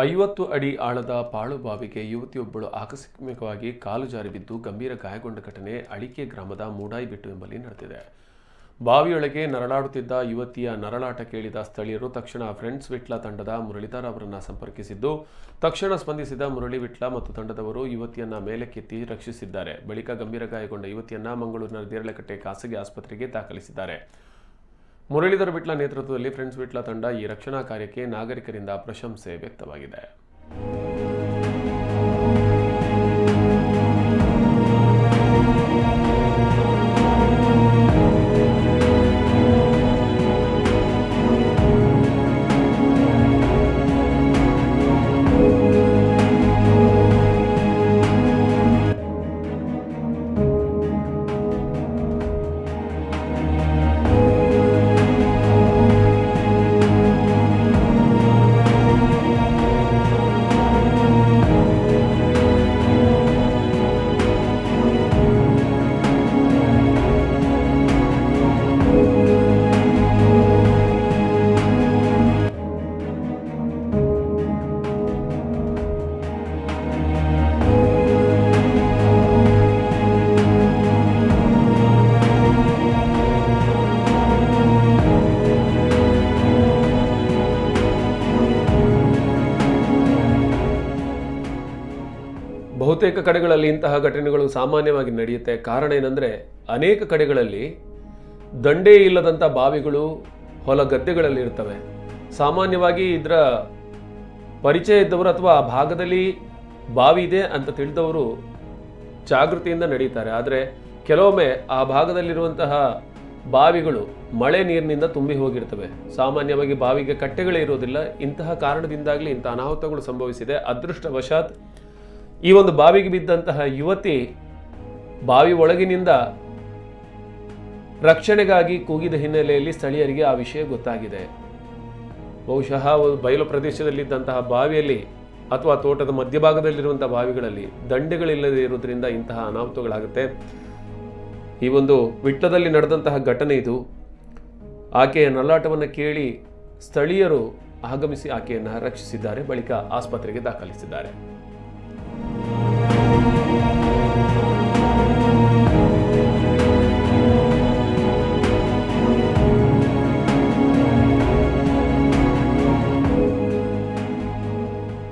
50 ಅಡಿ ಆಳದ ಪಾಳು ಬಾವಿಗೆ ಯುವತಿಯೊಬ್ಬಳು ಆಕಸ್ಮಿಕವಾಗಿ ಕಾಲು ಜಾರಿ ಬಿದ್ದು ಗಂಭೀರ ಗಾಯಗೊಂಡ ಘಟನೆ ಅಳಿಕೆ ಗ್ರಾಮದ ಮೂಡಾಯಿಬಿಟ್ಟು ಎಂಬಲ್ಲಿ ನಡೆದಿದೆ. ಬಾವಿಯೊಳಗೆ ನರಳಾಡುತ್ತಿದ್ದ ಯುವತಿಯ ನರಳಾಟ ಕೇಳಿದ ಸ್ಥಳೀಯರು ತಕ್ಷಣ ಫ್ರೆಂಡ್ಸ್ ವಿಟ್ಲ ತಂಡದ ಮುರಳೀಧರ್ ಅವರನ್ನು ಸಂಪರ್ಕಿಸಿದ್ದು, ತಕ್ಷಣ ಸ್ಪಂದಿಸಿದ ಮುರಳಿ ವಿಟ್ಲ ಮತ್ತು ತಂಡದವರು ಯುವತಿಯನ್ನ ಮೇಲಕ್ಕೆತ್ತಿ ರಕ್ಷಿಸಿದ್ದಾರೆ. ಬಳಿಕ ಗಂಭೀರ ಗಾಯಗೊಂಡ ಯುವತಿಯನ್ನ ಮಂಗಳೂರಿನ ರಳಕಟ ಖಾಸಗಿ ಆಸ್ಪತ್ರೆಗೆ ದಾಖಲಿಸಿದ್ದಾರೆ. ಮುರಳೀಧರ್ ವಿಟ್ಲ ನೇತೃತ್ವದಲ್ಲಿ ಫ್ರೆಂಡ್ಸ್ ವಿಟ್ಲ ತಂಡ ಈ ರಕ್ಷಣಾ ಕಾರ್ಯಕ್ಕೆ ನಾಗರಿಕರಿಂದ ಪ್ರಶಂಸೆ ವ್ಯಕ್ತವಾಗಿದೆ. ಬಹುತೇಕ ಕಡೆಗಳಲ್ಲಿ ಇಂತಹ ಘಟನೆಗಳು ಸಾಮಾನ್ಯವಾಗಿ ನಡೆಯುತ್ತೆ. ಕಾರಣ ಏನಂದರೆ, ಅನೇಕ ಕಡೆಗಳಲ್ಲಿ ದಂಡೇ ಇಲ್ಲದಂಥ ಬಾವಿಗಳು ಹೊಲ ಗದ್ದೆಗಳಲ್ಲಿ ಇರ್ತವೆ. ಸಾಮಾನ್ಯವಾಗಿ ಇದರ ಪರಿಚಯ ಇದ್ದವರು ಅಥವಾ ಆ ಭಾಗದಲ್ಲಿ ಬಾವಿ ಇದೆ ಅಂತ ತಿಳಿದವರು ಜಾಗೃತಿಯಿಂದ ನಡೀತಾರೆ. ಆದರೆ ಕೆಲವೊಮ್ಮೆ ಆ ಭಾಗದಲ್ಲಿರುವಂತಹ ಬಾವಿಗಳು ಮಳೆ ನೀರಿನಿಂದ ತುಂಬಿ ಹೋಗಿರ್ತವೆ. ಸಾಮಾನ್ಯವಾಗಿ ಬಾವಿಗೆ ಕಟ್ಟೆಗಳೇ ಇರೋದಿಲ್ಲ. ಇಂತಹ ಕಾರಣದಿಂದಾಗಲಿ ಇಂಥ ಅನಾಹುತಗಳು ಸಂಭವಿಸಿದೆ. ಅದೃಷ್ಟವಶಾತ್ ಈ ಒಂದು ಬಾವಿಗೆ ಬಿದ್ದಂತಹ ಯುವತಿ ಬಾವಿ ಒಳಗಿನಿಂದ ರಕ್ಷಣೆಗಾಗಿ ಕೂಗಿದ ಹಿನ್ನೆಲೆಯಲ್ಲಿ ಸ್ಥಳೀಯರಿಗೆ ಆ ವಿಷಯ ಗೊತ್ತಾಗಿದೆ. ಬಹುಶಃ ಬಯಲು ಪ್ರದೇಶದಲ್ಲಿದ್ದಂತಹ ಬಾವಿಯಲ್ಲಿ ಅಥವಾ ತೋಟದ ಮಧ್ಯಭಾಗದಲ್ಲಿರುವಂತಹ ಬಾವಿಗಳಲ್ಲಿ ದಂಡೆಗಳಿಲ್ಲದೆ ಇರುವುದರಿಂದ ಇಂತಹ ಅನಾಹುತಗಳಾಗುತ್ತೆ. ಈ ಒಂದು ವಿಟ್ಲದಲ್ಲಿ ನಡೆದಂತಹ ಘಟನೆ ಇದು. ಆಕೆಯ ನರಳಾಟವನ್ನು ಕೇಳಿ ಸ್ಥಳೀಯರು ಆಗಮಿಸಿ ಆಕೆಯನ್ನು ರಕ್ಷಿಸಿದ್ದಾರೆ. ಬಳಿಕ ಆಸ್ಪತ್ರೆಗೆ ದಾಖಲಿಸಿದ್ದಾರೆ.